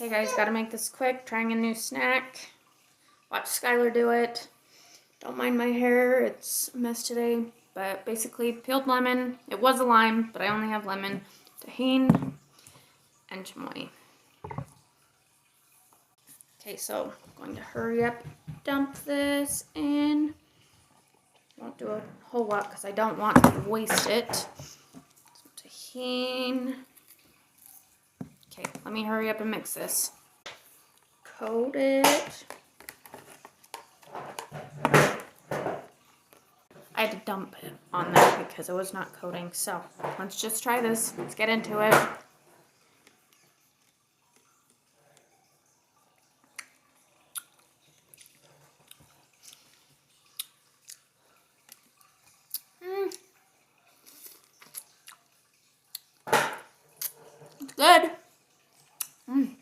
Okay guys, gotta make this quick. Trying a new snack. Watch Skylar do it. Don't mind my hair, it's a mess today. But basically, peeled lemon. It was a lime, but I only have lemon, tahini, and chamoy. Okay, so I'm going to hurry up, dump this in. Won't do a whole lot because I don't want to waste it. Some tahini. Okay, let me hurry up and mix this. Coat it. I had to dump it on there because it was not coating. So let's just try this. Let's get into it. It's good.